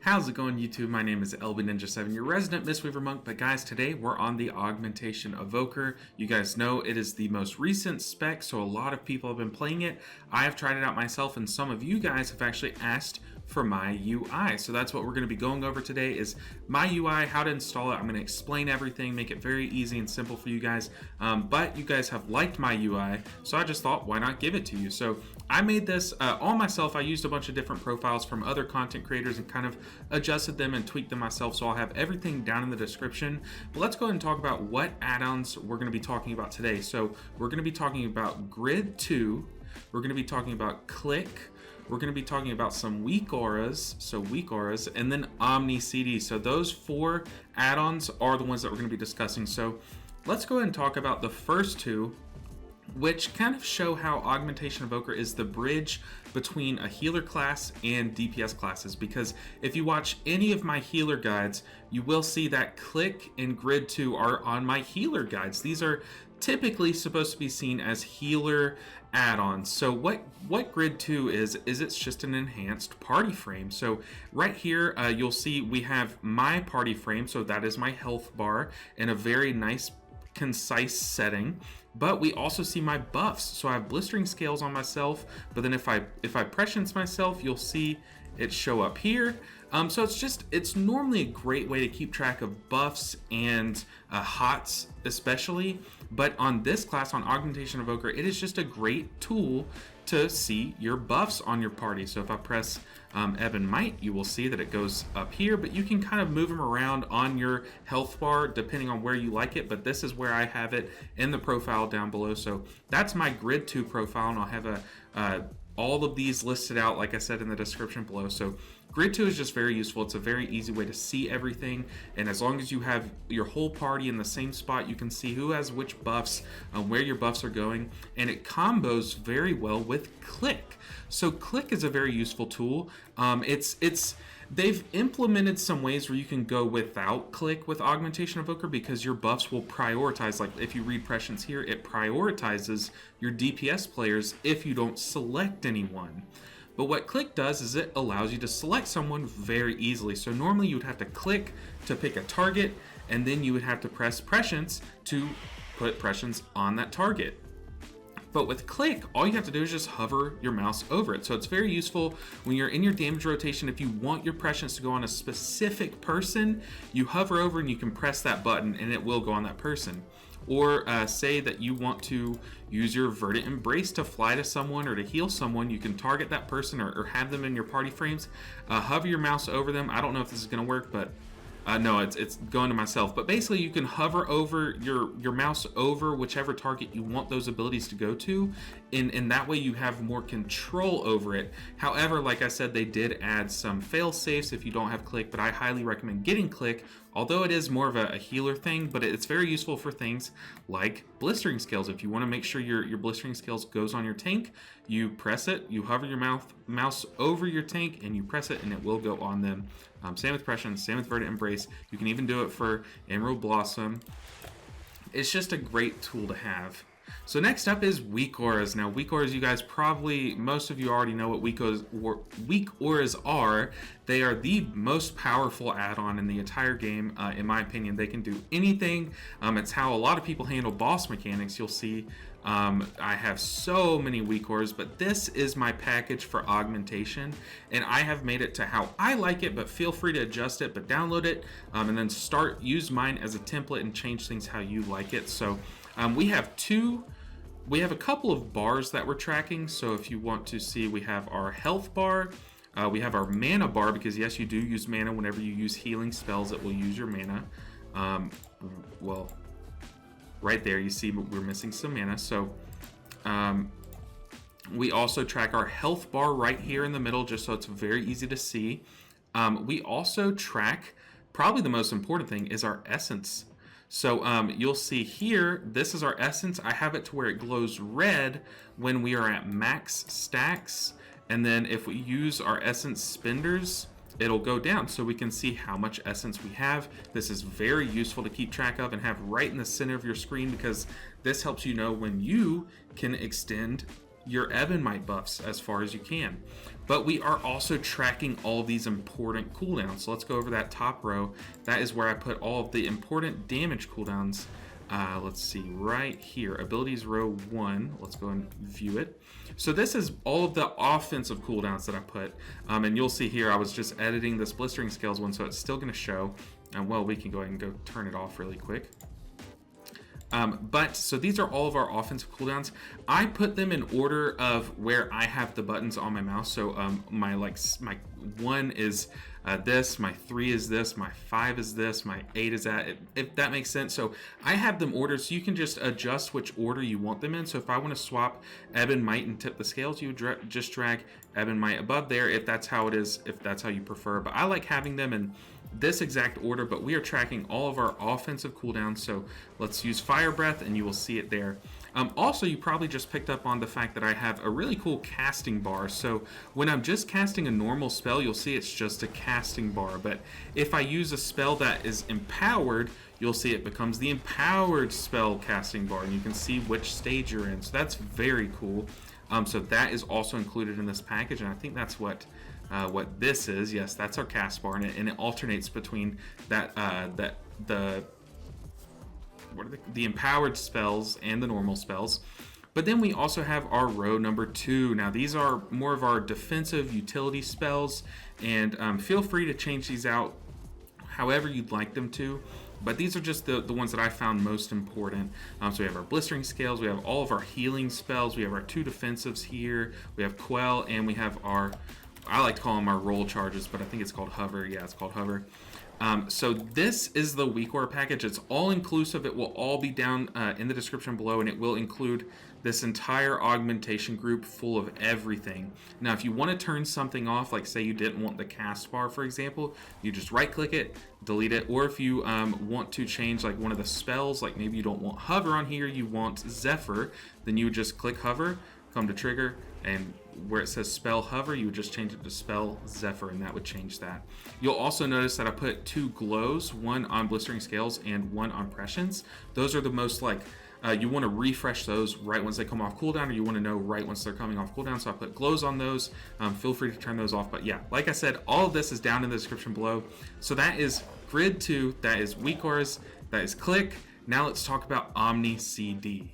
How's it going, YouTube? My name is LBNinja7, your resident Mistweaver monk, but guys, today we're on the Augmentation Evoker. You guys know it is the most recent spec, so a lot of people have been playing it. I have tried it out myself, and some of you guys have actually asked for my UI. So that's what we're going to be going over today is my UI, how to install it. I'm going to explain everything, make it very easy and simple for you guys. But you guys have liked my UI, so I just thought, why not give it to you? So I made this all myself. I used a bunch of different profiles from other content creators and kind of adjusted them and tweaked them myself, so I'll have everything down in the description. But let's go ahead and talk about what add-ons we're going to be talking about today. So we're going to be talking about Grid2, we're going to be talking about Clique, we're going to be talking about some Weakauras, and then Omni CD. So those four add-ons are the ones that we're going to be discussing. So let's go ahead and talk about the first two, which kind of show how Augmentation Evoker is the bridge between a healer class and DPS classes. Because if you watch any of my healer guides, you will see that Clique and Grid2 are on my healer guides. These are typically supposed to be seen as healer add-ons. So what Grid2 is it's just an enhanced party frame. So right here, you'll see we have my party frame. So that is my health bar in a very nice concise setting, but we also see my buffs. So I have blistering scales on myself, but then if I prescience myself, you'll see it show up here. So it's normally a great way to keep track of buffs and HOTS especially, but on this class, on Augmentation Evoker, it is just a great tool to see your buffs on your party. So if I press Ebb and Might, you will see that it goes up here, but you can kind of move them around on your health bar depending on where you like it, but this is where I have it in the profile down below. So that's my Grid2 profile, and I'll have all of these listed out, like I said, in the description below. So Grid2 is just very useful. It's a very easy way to see everything, and as long as you have your whole party in the same spot, you can see who has which buffs, where your buffs are going, and it combos very well with Clique. So Clique is a very useful tool. They've implemented some ways where you can go without Clique with Augmentation Evoker, because your buffs will prioritize. Like if you read prescience here, it prioritizes your DPS players if you don't select anyone. But what Clique does is it allows you to select someone very easily. So normally you would have to click to pick a target, and then you would have to press prescience to put prescience on that target. But with Clique, all you have to do is just hover your mouse over it. So it's very useful when you're in your damage rotation. If you want your prescience to go on a specific person, you hover over and you can press that button and it will go on that person. Or say that you want to use your Verdant Embrace to fly to someone or to heal someone, you can target that person or have them in your party frames. Hover your mouse over them. I don't know if this is going to work, but no, it's going to myself. But basically, you can hover over your mouse over whichever target you want those abilities to go to, and that way you have more control over it. However, like I said, they did add some fail safes if you don't have Clique, but I highly recommend getting Clique, although it is more of a healer thing, but it's very useful for things like blistering scales. If you want to make sure your blistering scales goes on your tank, you press it, you hover your mouse over your tank, and you press it, and it will go on them. Same with Prescience, same with Verdant Embrace. You can even do it for Emerald Blossom. It's just a great tool to have. So next up is Weakauras. Now Weakauras, you guys probably, most of you already know what Weakauras are. They are the most powerful add-on in the entire game. In my opinion, they can do anything. It's how a lot of people handle boss mechanics. You'll see I have so many Weakauras, but this is my package for augmentation, and I have made it to how I like it, but feel free to adjust it, but download it, and then use mine as a template and change things how you like it. So we have a couple of bars that we're tracking. So if you want to see, we have our health bar, we have our mana bar, because yes, you do use mana whenever you use healing spells, it will use your mana. Well, right there you see we're missing some mana. So we also track our health bar right here in the middle, just so it's very easy to see. We also track, probably the most important thing is our essence. So you'll see here, this is our essence. I have it to where it glows red when we are at max stacks. And then if we use our essence spenders, it'll go down so we can see how much essence we have. This is very useful to keep track of and have right in the center of your screen, because this helps you know when you can extend your Ebonmite buffs as far as you can. But we are also tracking all of these important cooldowns. So let's go over that top row. That is where I put all of the important damage cooldowns. Let's see, right here, abilities row 1. Let's go and view it. So this is all of the offensive cooldowns that I put. And you'll see here, I was just editing this blistering scales one, so it's still going to show. Well, we can go ahead and go turn it off really quick. So these are all of our offensive cooldowns. I put them in order of where I have the buttons on my mouse. So my 1 is this, my 3 is this, my 5 is this, my 8 is that, if that makes sense. So I have them ordered, so you can just adjust which order you want them in. So if I want to swap Ebonmite and tip the scales, you would just drag Ebonmite above there if that's how it is, if that's how you prefer. But I like having them in this exact order, but we are tracking all of our offensive cooldowns. So let's use Fire Breath and you will see it there. Also, you probably just picked up on the fact that I have a really cool casting bar. So when I'm just casting a normal spell, you'll see it's just a casting bar. But if I use a spell that is empowered, you'll see it becomes the empowered spell casting bar, and you can see which stage you're in. So that's very cool. So that is also included in this package, and I think that's what this is. Yes, that's our cast bar, and it alternates between the empowered spells and the normal spells. But then we also have our row number 2. Now these are more of our defensive utility spells, and feel free to change these out however you'd like them to. But these are just the ones that I found most important. So we have our blistering scales, we have all of our healing spells, we have our 2 defensives here, we have Quell, and we have our, I like to call them our roll charges, but I think it's called Hover. Yeah, it's called Hover. So this is the Weakauras package. It's all inclusive. It will all be down in the description below, and it will include this entire augmentation group full of everything. Now, if you want to turn something off, like say you didn't want the cast bar, for example, you just right click it, delete it. Or if you want to change like one of the spells, like maybe you don't want Hover on here, you want Zephyr, then you would just click Hover, come to trigger, and where it says spell Hover, you would just change it to spell Zephyr, and that would change that. You'll also notice that I put 2 glows, one on blistering scales and one on prescience. Those are the most like, you want to refresh those right once they come off cooldown, or you want to know right once they're coming off cooldown. So I put glows on those. Feel free to turn those off. But yeah, like I said, all of this is down in the description below. So that is Grid 2, that is Weakauras, that is Clique. Now let's talk about Omni CD.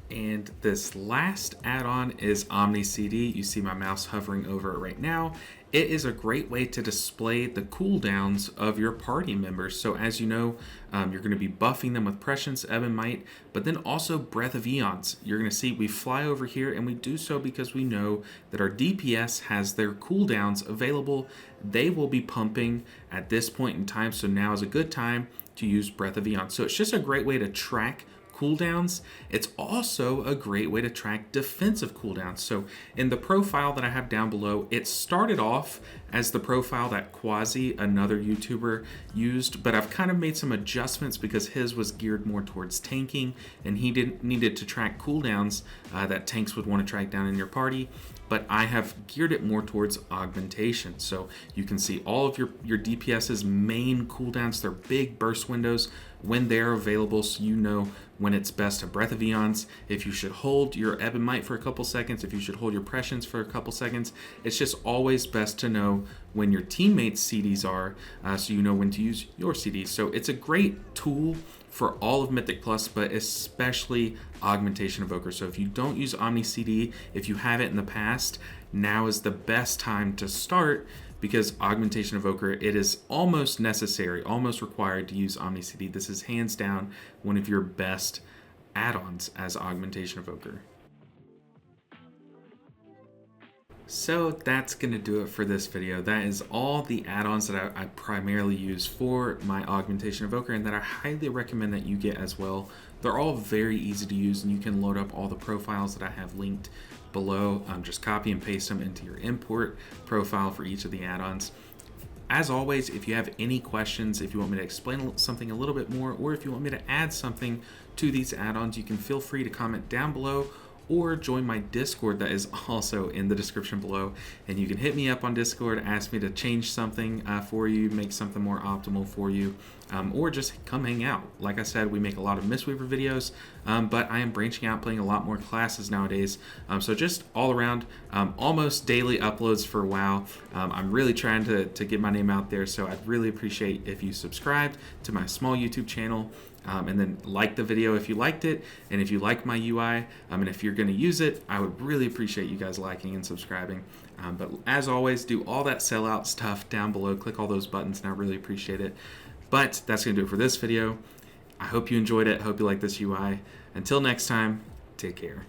And this last add-on is Omni CD. You see my mouse hovering over it right now. It is a great way to display the cooldowns of your party members. So as you know, you're going to be buffing them with Prescience, Ebonmite, but then also Breath of Eons. You're going to see we fly over here, and we do so because we know that our DPS has their cooldowns available. They will be pumping at this point in time, so now is a good time to use Breath of Eons. So it's just a great way to track cooldowns. It's also a great way to track defensive cooldowns. So in the profile that I have down below, it started off as the profile that Quazii, another YouTuber, used, but I've kind of made some adjustments because his was geared more towards tanking, and he needed to track cooldowns that tanks would want to track down in your party. But I have geared it more towards augmentation. So you can see all of your DPS's main cooldowns, their big burst windows, when they're available, so you know when it's best to Breath of Eons, if you should hold your Ebonmite for a couple seconds, if you should hold your Prescience for a couple seconds. It's just always best to know when your teammates' CDs are, so you know when to use your CDs. So it's a great tool for all of Mythic Plus, but especially Augmentation Evoker. So if you don't use Omni CD, if you have it in the past, now is the best time to start, because Augmentation Evoker, it is almost necessary, almost required to use Omni CD. This is hands down one of your best add-ons as Augmentation Evoker. So that's going to do it for this video. That is all the add-ons that I primarily use for my Augmentation Evoker, and that I highly recommend that you get as well. They're all very easy to use, and you can load up all the profiles that I have linked below. Just copy and paste them into your import profile for each of the add-ons. As always, if you have any questions, if you want me to explain something a little bit more, or if you want me to add something to these add-ons, you can feel free to comment down below, or join my Discord that is also in the description below. And you can hit me up on Discord, ask me to change something for you, make something more optimal for you, or just come hang out. Like I said, we make a lot of Mistweaver videos, but I am branching out, playing a lot more classes nowadays. So just all around, almost daily uploads for WoW. I'm really trying to get my name out there, so I'd really appreciate if you subscribed to my small YouTube channel, and then like the video if you liked it, and if you like my UI, and if you're going to use it, I would really appreciate you guys liking and subscribing. But as always, do all that sellout stuff down below, click all those buttons, and I really appreciate it. But that's going to do it for this video. I hope you enjoyed it. I hope you like this UI. Until next time, take care.